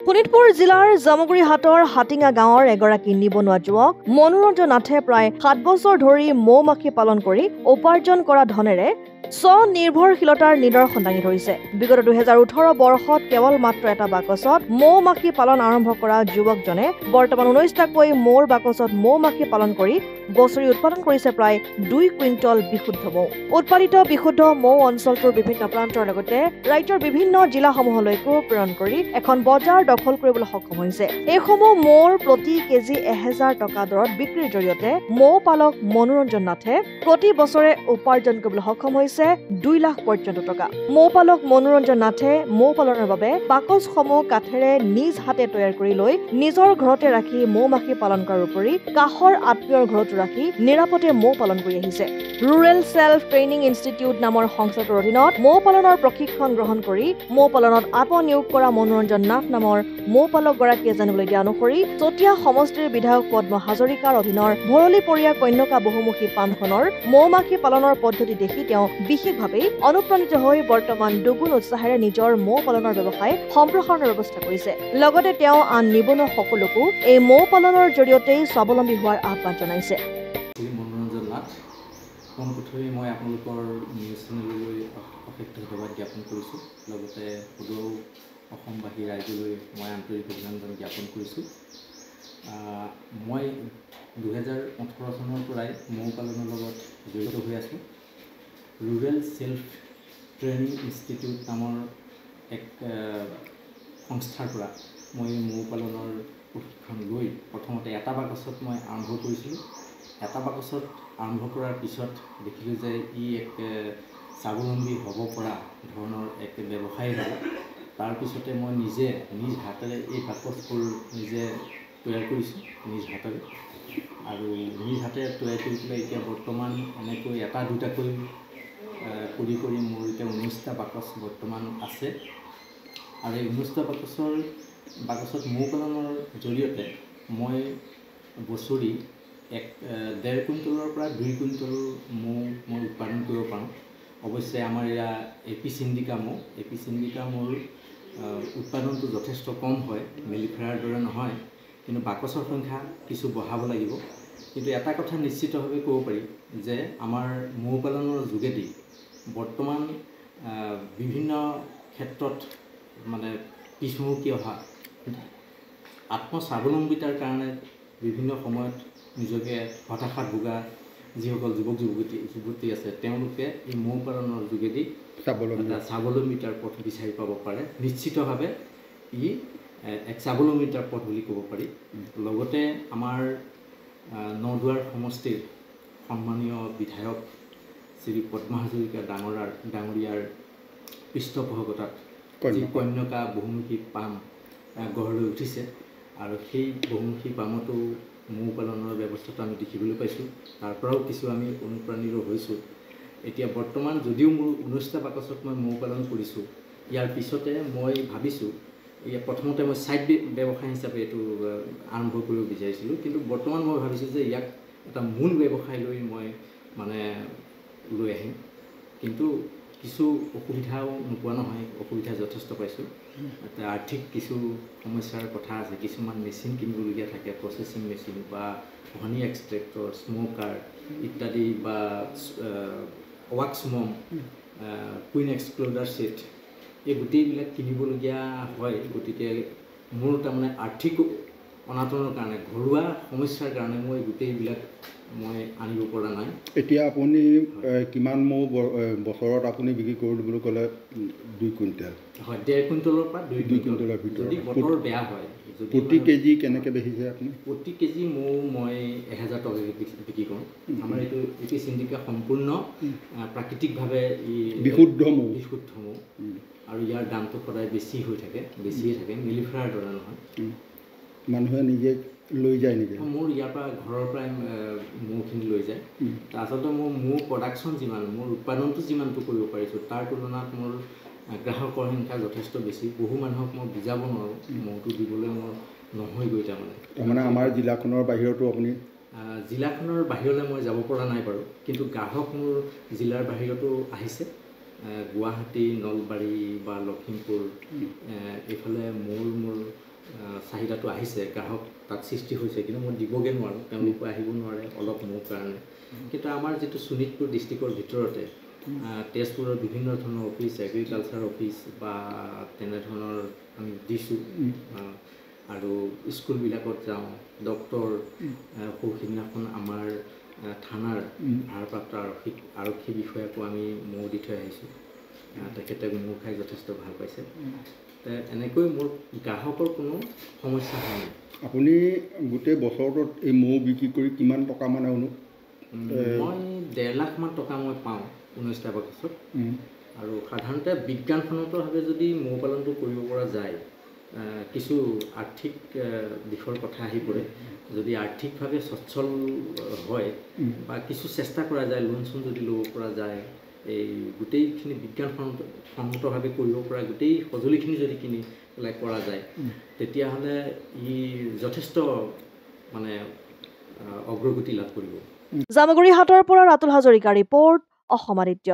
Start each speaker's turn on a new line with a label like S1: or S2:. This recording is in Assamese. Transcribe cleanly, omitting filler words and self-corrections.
S1: শোণিতপুৰ জিলাৰ জামুগুৰি হাটৰ হাটিঙা গাঁৱৰ এগৰাকী নিবনুৱা যুৱক মনোৰঞ্জন নাথে প্ৰায় 7 বছৰ ধৰি মৌ-মাখি পালন কৰি উপাৰ্জন কৰা ধনেৰে স্বনিৰ্ভৰশীলতাৰ নিদৰ্শন দাঙি ধৰিছে। বিগত 2018 বৰ্ষত কেৱল মাত্ৰ এটা বাকচত মৌ-মাখি পালন আৰম্ভ কৰা যুৱকজনে বৰ্তমান 19টাকৈ মৌৰ বাকচত মৌ-মাখি পালন কৰি বছৰি উৎপাদন কৰিছে প্ৰায় 2 কুইণ্টল বিশুদ্ধ মৌ। উৎপাদিত বিশুদ্ধ মৌ অঞ্চলটোৰ বিভিন্ন প্ৰান্তৰ লগতে ৰাজ্যৰ বিভিন্ন জিলাসমূহলৈকো প্ৰেৰণ কৰি এখন বজাৰ দখল কৰিবলৈ সক্ষম হৈছে। এইসমূহ মৌৰ প্ৰতি কেজি 1000 টকা দৰত বিক্ৰীৰ জৰিয়তে মৌ পালক মনোৰঞ্জন নাথে প্ৰতি বছৰে উপাৰ্জন কৰিবলৈ সক্ষম হৈছে 2 লাখ পৰ্যন্ত টকা। মৌ পালক মনোৰঞ্জন নাথে মৌ পালনৰ বাবে বাকচসমূহ কাঠেৰে নিজ হাতে তৈয়াৰ কৰি লৈ নিজৰ ঘৰতে ৰাখি মৌ-মাখি পালন কৰাৰ উপৰি কাষৰ আত্মীয়ৰ ঘৰতো ৰাখি নিৰাপদে মৌ পালন কৰি আহিছে। ৰুৰেল সেল্ফ ট্ৰেইনিং ইনষ্টিটিউট নামৰ সংস্থাটোৰ অধীনত মৌ পালনৰ প্ৰশিক্ষণ গ্ৰহণ কৰি মৌ পালনত আত্মনিয়োগ কৰা মনোৰঞ্জন নাথ নামৰ মৌ পালকগৰাকীয়ে জানিবলৈ দিয়া অনুসৰি চতিয়া সমষ্টিৰ বিধায়ক পদ্ম হাজৰিকাৰ অধীনৰ ভৰলীপৰীয়া কন্যকা বহুমুখী পামখনৰ মৌ-মাখি পালনৰ পদ্ধতি দেখি তেওঁ বিশেষভাৱে অনুপ্ৰাণিত হৈ বৰ্তমান দুগুণ উৎসাহেৰে নিজৰ মৌ পালনৰ ব্যৱসায় সম্প্ৰসাৰণৰ ব্যৱস্থা কৰিছে। লগতে তেওঁ আন নিবনুৱা সকলোকো এই মৌ পালনৰ জৰিয়তেই স্বাৱলম্বী হোৱাৰ আহ্বান জনাইছে।
S2: মনোৰঞ্জন নাথ পোনপ্ৰথমে মই আপোনালোকৰ নিউজ চেনেললৈ অশেষ ধন্যবাদ জ্ঞাপন কৰিছোঁ। লগতে সদৌ অসমবাসী ৰাইজলৈ মই আন্তৰিক অভিনন্দন জ্ঞাপন কৰিছোঁ। মই 2018 চনৰ পৰাই মৌ পালনৰ লগত জড়িত হৈ আছোঁ। ৰুৰেল সেল্ফ ট্ৰেইনিং ইনষ্টিটিউট নামৰ এক সংস্থাৰ পৰা মই মৌ পালনৰ প্ৰশিক্ষণ লৈ প্ৰথমতে এটা বাকচত মই আৰম্ভ কৰিছিলোঁ। এটা বাকচত আৰম্ভ কৰাৰ পিছত দেখিলোঁ যে ই এক স্বাৱলম্বী হ'ব পৰা ধৰণৰ এক ব্যৱসায় হ'ল। তাৰপিছতে মই নিজ হাতেৰে এই বাকচবোৰ নিজে তৈয়াৰ কৰিছোঁ নিজ হাতেৰে, আৰু নিজ হাতেৰে তৈয়াৰ কৰি পেলাই এতিয়া বৰ্তমান এনেকৈ এটা দুটাকৈ কৰি মোৰ এতিয়া 19টা বাকচ বৰ্তমান আছে। আৰু এই 19টা বাকচত মৌ পালনৰ জৰিয়তে মই বছৰি 1.5 কুইণ্টলৰ পৰা 2 কুইণ্টল মৌ মই উৎপাদন কৰিব পাৰোঁ। অৱশ্যে আমাৰ এয়া এপি চিণ্ডিকা মৌৰ উৎপাদনটো যথেষ্ট কম হয়, মেলিফেৰাৰ দৰে নহয়, কিন্তু বাকচৰ সংখ্যা কিছু বঢ়াব লাগিব। কিন্তু এটা কথা নিশ্চিতভাৱে ক'ব পাৰি যে আমাৰ মৌ পালনৰ যোগেদি বৰ্তমান বিভিন্ন ক্ষেত্ৰত মানে পিছহুহুকি অহা আত্মস্বাৱলম্বিতাৰ কাৰণে বিভিন্ন সময়ত নিজকে হতাশাত ভোগা যিসকল যুৱক যুৱতী আছে তেওঁলোকে এই মৌ পালনৰ যোগেদি স্বাৱলম্বিতাৰ পথ বিচাৰি পাব পাৰে। নিশ্চিতভাৱে ই এক স্বাৱলম্বিতাৰ পথ বুলি ক'ব পাৰি। লগতে আমাৰ নদুৱাৰ সমষ্টিৰ সন্মানীয় বিধায়ক শ্ৰী পদ্ম হাজৰিকা ডাঙৰীয়াৰ পৃষ্ঠপোষকতাত যি কন্যকা বহুমুখী পাম গঢ় লৈ উঠিছে, আৰু সেই বহুমুখী পামতো মৌ পালনৰ ব্যৱস্থাটো আমি দেখিবলৈ পাইছোঁ। তাৰ পৰাও কিছু আমি অনুপ্ৰাণিত হৈছোঁ। এতিয়া বৰ্তমান যদিও মোৰ 19টা বাকচত মই মৌ পালন কৰিছোঁ, ইয়াৰ পিছতে মই ভাবিছোঁ প্ৰথমতে মই ছাইড ব্যৱসায় হিচাপে এইটো আৰম্ভ কৰিব বিচাৰিছিলোঁ, কিন্তু বৰ্তমান মই ভাবিছোঁ যে ইয়াক এটা মূল ব্যৱসায় লৈ মই মানে লৈ আহিম। কিন্তু কিছু অসুবিধাও নোপোৱা নহয়, অসুবিধা যথেষ্ট পাইছোঁ। আৰ্থিক কিছু সমস্যাৰ কথা আছে, কিছুমান মেচিন কিনিবলগীয়া থাকে, প্ৰচেছিং মেচিন বা হনি এক্সট্ৰেক্টৰ, স্মকাৰ ইত্যাদি, বা ৱাক্স মম, কুইন এক্সপ্ল'ডাৰ ছেট, এই গোটেইবিলাক কিনিবলগীয়া হয়। গতিকে মোৰ তাৰমানে আৰ্থিক অনাটনৰ কাৰণে, ঘৰুৱা সমস্যাৰ কাৰণে মই গোটেইবিলাক মই আনিব পৰা নাই।
S3: এতিয়া আপুনি কিমান মৌ বছৰত আপুনি বিক্ৰী কৰিব বুলি ক'লে? 2 কুইণ্টেল।
S2: হয়, 1.5 কুইণ্টলৰ পৰা 2 কুইণ্টলৰ ভিতৰত। যদি বতৰ বেয়া হয়,
S3: প্ৰতি কেজি কেনেকৈ বেচিছে আপুনি?
S2: প্ৰতি কেজি মৌ মই 1000 টকাকৈ বিক্ৰী কৰোঁ। আমাৰ এইটো এপি চিণ্ডিকা সম্পূৰ্ণ প্ৰাকৃতিকভাৱে বিশুদ্ধ মৌ, আৰু ইয়াৰ দামটো সদায় বেছিয়ে থাকে, মেলিফেৰাৰ দৰে নহয়।
S3: মানুহে নিজে লৈ যায় নেকি?
S2: মোৰ ইয়াৰ পৰা ঘৰৰ পৰাই মৌখিনি লৈ যায়। আচলতে মোৰ প্ৰডাকশ্যন যিমান, মোৰ উৎপাদনটো যিমানটো কৰিব পাৰিছোঁ তাৰ তুলনাত মোৰ গ্ৰাহকৰ সংখ্যা যথেষ্ট বেছি। বহু মানুহক মই বুজাব নোৱাৰোঁ, মৌটো দিবলৈ মোৰ নহয়গৈ। তাৰমানে
S3: আমাৰ জিলাখনৰ বাহিৰতো আপুনি?
S2: জিলাখনৰ বাহিৰলৈ মই যাব পৰা নাই বাৰু, কিন্তু গ্ৰাহক মোৰ জিলাৰ বাহিৰতো আহিছে। গুৱাহাটী, নলবাৰী বা লখিমপুৰ, এইফালে মোৰ চাহিদাটো আহিছে, গ্ৰাহক তাত সৃষ্টি হৈছে, কিন্তু মই দিবগৈ নোৱাৰোঁ, তেওঁলোকো আহিব নোৱাৰে অলপ মোৰ কাৰণে। কিন্তু আমাৰ যিটো শোণিতপুৰ ডিষ্ট্ৰিক্টৰ ভিতৰতে তেজপুৰৰ বিভিন্ন ধৰণৰ অফিচ, এগ্ৰিকালচাৰ অফিচ বা তেনেধৰণৰ আমি দিছোঁ, আৰু স্কুলবিলাকত যাওঁ, ডক্তৰ, সৌখিদিনাখন আমাৰ থানাৰ ভাৰপ্ৰাপ্ত আৰক্ষী বিষয়াকো আমি মৌ দি থৈ আহিছোঁ, তেখেতে মৌ খাই যথেষ্ট ভাল পাইছে। এনেকৈ মোৰ গ্ৰাহকৰ কোনো সমস্যা হোৱা নাই।
S3: আপুনি গোটেই বছৰটোত এই মৌ বিক্ৰী কৰি কিমান টকা মানে
S2: মই 1.5 লাখ মান টকা মই পাওঁ 19টা বাকচত। আৰু সাধাৰণতে বিজ্ঞানসন্মতভাৱে যদি মৌ পালনটো কৰিব পৰা যায়, কিছু আৰ্থিক দিশৰ কথা আহি পৰে। যদি আৰ্থিকভাৱে সচ্ছল হয় বা কিছু চেষ্টা কৰা যায়, লোন চোন যদি ল'ব পৰা যায়, এই গোটেইখিনি বিজ্ঞানসন্মতভাৱে কৰিব পৰা গোটেই সঁজুলিখিনি যদি কিনি পেলাই কৰা যায়, তেতিয়াহ'লে ই যথেষ্ট মানে অগ্ৰগতি লাভ কৰিব।
S1: জামুগুৰি হাটৰ পৰা ৰাতুল হাজৰিকাৰ ৰিপৰ্ট, অসম আদিত্য।